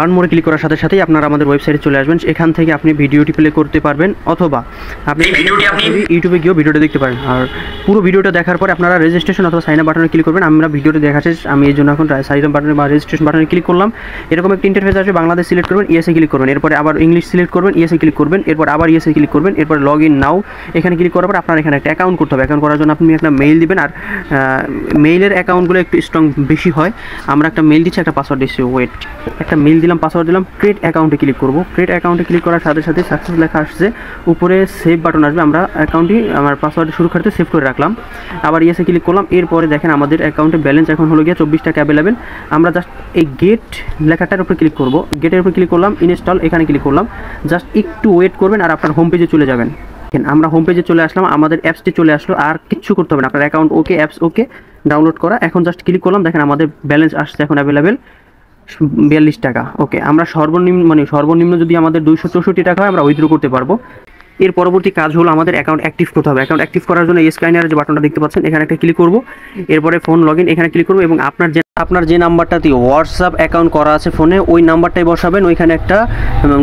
Earn মোড়ে click করার সাথে সাথেই আপনারা আমাদের ওয়েবসাইটে চলে আসবেন। এখান থেকে আপনি ভিডিওটি প্লে করতে পারবেন অথবা আপনি ইউটিউবে গিয়েও ভিডিওটা দেখতে পারেন। আর পুরো ভিডিওটা দেখার পরে আপনারা রেজিস্ট্রেশন অথবা সাইন আপ বাটনে ক্লিক করবেন। আমরা ভিডিওটি দেখা শেষ, আমি এই জন্য এখন সাইন আপ বাটনে বা রেজিস্ট্রেশন বাটনে ক্লিক করলাম। এরকম একটা ইন্টারফেস আসবে, বাংলাদেশ সিলেক্ট করবেন, ইয়েসে ক্লিক করবেন, এরপরে আবার ইংলিশ সিলেক্ট করবেন, ইয়েসে ক্লিক করবেন, এরপর আবার ইয়েসে ক্লিক করবেন, এরপর লগ ইন নাও এখানে ক্লিক করার পর আপনার এখানে একটা অ্যাকাউন্ট করতে হবে। অ্যাকাউন্ট করার জন্য আপনি একটা মেইল দিবেন, আর মেইলের অ্যাকাউন্টগুলো একটু স্ট্রং বেশি হয়। আমরা একটা মেইল দিচ্ছি, একটা পাসওয়ার্ড দিচ্ছি, ওয়েট, একটা মেইল দিলাম, পাসওয়ার্ড দিলাম, ক্রিয়েট অ্যাকাউন্টে ক্লিক করব। ক্রিয়েট অ্যাকাউন্টে ক্লিক করার সাথে সাথে সাকসেস লেখা আসছে, উপরে সেভ বাটন আসবে। আমরা অ্যাকাউন্টটি আমার পাসওয়ার্ড শুরু করতে সেভ করে রাখলাম, আবার ইয়েসে ক্লিক করলাম। এরপরে দেখেন আমাদের অ্যাকাউন্টে ব্যালেন্স এখন হলো গিয়ে 24 টাকা অ্যাভেলেবেল। আমরা জাস্ট এই গেট লেখাটার উপরে ক্লিক করব, গেটের উপরে ক্লিক করলাম, ইনস্টল এখানে ক্লিক করলাম। জাস্ট একটু ওয়েট করবেন আর আপনার হোম পেজে চলে যাবেন। আমরা হোম পেজে চলে আসলাম, আমাদের অ্যাপসটি চলে আসলো, আর কিচ্ছু করতে হবে না। আপনার অ্যাকাউন্ট ওকে, অ্যাপস ওকে, ডাউনলোড করা। এখন জাস্ট ক্লিক করলাম, দেখেন আমাদের ব্যালেন্স আসছে এখন অ্যাভেলেবেল 42 টাকা। ওকে, আমরা সর্বনিম্ন যদি আমাদের 264 টাকা হয় আমরা উইথড্র করতে পারবো। এর পরবর্তী কাজ হলো আমাদের অ্যাকাউন্ট অ্যাক্টিভ করতে হবে। অ্যাকাউন্ট অ্যাক্টিভ করার জন্য স্ক্যানারের যে বাটনটা দেখতে পাচ্ছেন এখানে একটা ক্লিক করব, এরপরে ফোন লগ ইন এখানে ক্লিক করব এবং আপনার যে নাম্বারটাতে হোয়াটসঅ্যাপ অ্যাকাউন্ট করা আছে ফোনে ওই নাম্বারটাই বসাবেন। ওইখানে একটা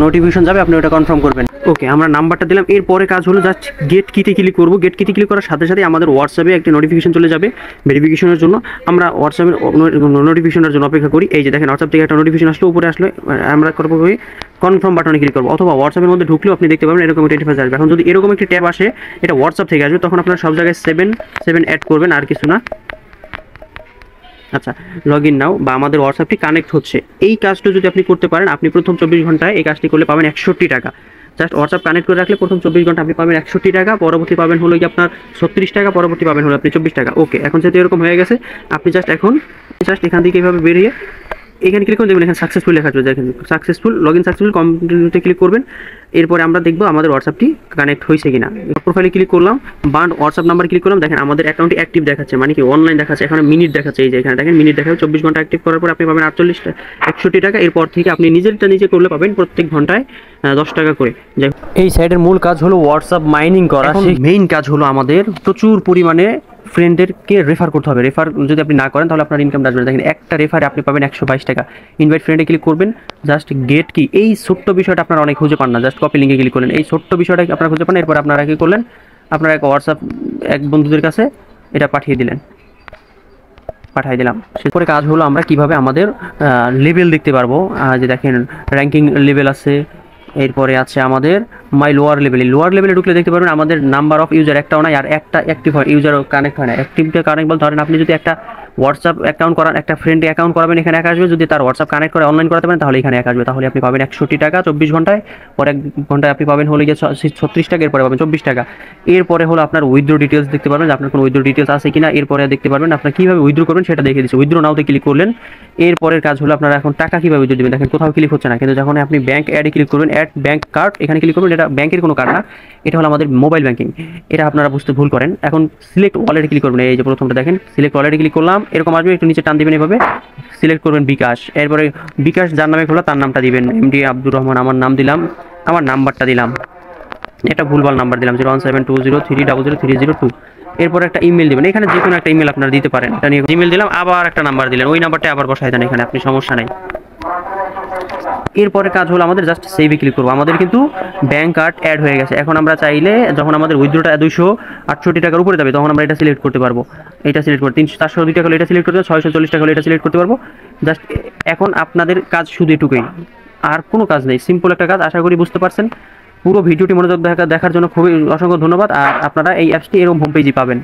নোটিফিকেশন যাবে, আপনি ওটা কনফার্ম করবেন। ওকে, আমরা নাম্বারটা দিলাম। এরপরে কাজ হলো জাস্ট গেট কিতে ক্লিক করব। গেট কিতে ক্লিক করার সাথে সাথে আমাদের হোয়াটসঅ্যাপে একটা নোটিফিকেশন চলে যাবে ভেরিফিকেশনের জন্য। আমরা হোয়াটসঅ্যাপের নোটিফিকেশনের জন্য অপেক্ষা করি। এই যে দেখেন হোয়াটসঅ্যাপ থেকে একটা নোটিফিকেশন আসলো, উপরে আসলে আমরা করবো কনফার্ম বাটনে ক্লিক করবো, অথবা হোয়াটসঅ্যাপের মধ্যে ঢুকলেও আপনি দেখতে পাবেন এরকম একটা ইন্টারফেস আসবে। এখন যদি এরকম একটি ট্যাব আসে, এটা হোয়াটসঅ্যাপ থেকে আসবে, তখন আপনারা সব জায়গায় 7 অ্যাড করবেন, আর কিছু না। আচ্ছা, লগ ইন নাও বা আমাদের হোয়াটসঅ্যাপটি কানেক্ট হচ্ছে, এই কাজটা যদি আপনি করতে পারেন, আপনি প্রথম 24 ঘন্টায় এই কাজটি করলে পাবেন 61 টাকা। জাস্ট হোয়াটসঅ্যাপ কানেক্ট করে রাখলে প্রথম 24 ঘন্টা আপনি পাবেন 61 টাকা, পরবর্তী পাবেন হলো কি আপনার 36 টাকা, পরবর্তী পাবেন হলো আপনি 24 টাকা। ওকে, এখন যেহেতু এরকম হয়ে গেছে, আপনি জাস্ট এখান থেকে এইভাবে বেরিয়ে এখানে ক্লিক করে দেখবেন এখানে সাকসেসফুল লেখা আছে, দেখেন সাকসেসফুল, লগ ইন সাকসেসফুল, কন্টিনিউতে ক্লিক করবেন। এরপরে আমরা দেখবো আমাদের হোয়াটসঅ্যাপটি কানেক্ট হয়েছে কিনা। প্রোফাইলে ক্লিক করলাম, বান্ড হোয়াটসঅ্যাপ নাম্বার ক্লিক করলাম, দেখেন আমাদের অ্যাকাউন্টটি অ্যাক্টিভ দেখাচ্ছে, মানে কি অনলাইন দেখাচ্ছে। এখানে মিনিট দেখাচ্ছে, এই যে এখানে দেখেন মিনিট দেখাচ্ছে। 24 ঘন্টা অ্যাক্টিভ করার পর আপনি পাবেন 61 টাকা। এরপর থেকে আপনি নিজে করলে পাবেন প্রত্যেক ঘন্টায় 10 টাকা করে। এই সাইডের মূল কাজ হলো হোয়াটসঅ্যাপ মাইনিং করা। মেইন কাজ হলো আমাদের প্রচুর পরিমাণে ফ্রেন্ডদেরকে রেফার করতে হবে। রেফার যদি আপনি না করেন তাহলে আপনার ইনকাম আসবে না। দেখেন একটা রেফারে আপনি পাবেন 122 টাকা। ইনভাইট ফ্রেন্ডে ক্লিক করবেন, জাস্ট গেট কি, এই ছোট্ট বিষয়টা আপনারা অনেক খুঁজে পান না, জাস্ট কপি লিঙ্কে ক্লিক করলেন, এই ছোট্ট বিষয়টা আপনারা খুঁজে পান। এরপর আপনারা কি করলেন, আপনারা এক হোয়াটসঅ্যাপ এক বন্ধুদের কাছে এটা পাঠিয়ে দিলাম। সেরপরে কাজ হলো আমরা কিভাবে আমাদের লেভেল দেখতে পারবো। যে দেখেন র্যাঙ্কিং লেভেল আছে, এরপরে আছে আমাদের মাই লোয়ার লেভেলে ঢুকলে দেখতে পারবেন আমাদের নাম্বার অফ ইউজার একটাও নাই, আর একটা অ্যাক্টিভ হয়, ইউজারও কানেক্ট হয় না। অ্যাক্টিভটা কানেক্ট বলতে ধরেন আপনি যদি একটা হোয়াটসঅ্যাপ অ্যাকাউন্ট করান, একটা ফ্রেন্ড অ্যাকাউন্ট করাবেন, এখানে এক আসবে। যদি তার হোয়াটসঅ্যাপ কানেক্ট করে অনলাইন করাতে পারেন তাহলে এখানে এক আসবে, তাহলে আপনি পাবেন 61 টাকা 24 ঘন্টায়। পরে 1 ঘন্টায় আপনি পাবেন হলে গিয়ে 36 টাকা, এরপরে পাবেন 24 টাকা। এরপরে হলো আপনার উইথড্র ডিটেলস দেখতে পারবেন, যে আপনার কোনো উইথড্র ডিটেলস আছে কিনা। এরপরে দেখতে পারবেন আপনার কীভাবে উইথড্র করবেন সেটা দেখে দিচ্ছে। উইথড্র নাওতে ক্লিক করলেন, এরপরের কাজ হলো আপনারা এখন টাকা কীভাবে উইথড্র দেবেন। দেখেন কোথাও ক্লিক হচ্ছে না, কিন্তু যখন আপনি ব্যাঙ্ক অ্যাডে ক্লিক করবেন, অ্যাড ব্যাঙ্ক কার্ড এখানে ক্লিক করবেন। এটা ব্যাংকের কোনো কার্ড না, এটা হলো আমাদের মোবাইল ব্যাঙ্কিং। এটা আপনারা বুঝতে ভুল করেন। এখন সিলেক্ট ওয়ালেটে ক্লিক করবেন, এই যে প্রথমটা দেখেন সিলেক্ট ওয়ালেটে ক্লিক করলাম, এরকম আসবে, একটু নিচে টান দিবেন এভাবে, সিলেক্ট করবেন বিকাশ। এরপরে বিকাশ যার নামে খোলা তার নামটা দিবেন, এমডি আব্দুর রহমান, আমার নাম দিলাম, আমার নাম্বারটা দিলাম, এটা ভুলভাল নাম্বার দিলাম 01720300302। এরপর একটা ইমেল দিবেন, এখানে যে কোনো একটা ইমেল আপনারা দিতে পারেন। এটা নিয়ে ইমেল দিলাম, আবার একটা নাম্বার দিলেন, ওই নাম্বারটা আবার বসাই দেন এখানে, আপনি সমস্যা নেই। এরপরে কাজ হলো আমাদের জাস্ট সেভে ক্লিক করবো। আমাদের কিন্তু ব্যাঙ্ক কার্ড অ্যাড হয়ে গেছে। এখন আমরা চাইলে যখন আমাদের উইথড্রটা 268 টাকার উপরে যাবে তখন আমরা এটা সিলেক্ট করতে পারবো। এটা সিলেক্ট করে 402 টাকা হলে এটা সিলেক্ট করতে পারবো, 640 টাকা হলে এটা সিলেক্ট করতে পারবো। জাস্ট এখন আপনাদের কাজ শুধু এটুকুই, আর কোনো কাজ নেই, সিম্পল একটা কাজ। আশা করি বুঝতে পারছেন। পুরো ভিডিওটি মনোযোগ দেখার জন্য খুবই অসংখ্য ধন্যবাদ। আর আপনারা এই অ্যাপসটি এরকম হোম পেজই পাবেন।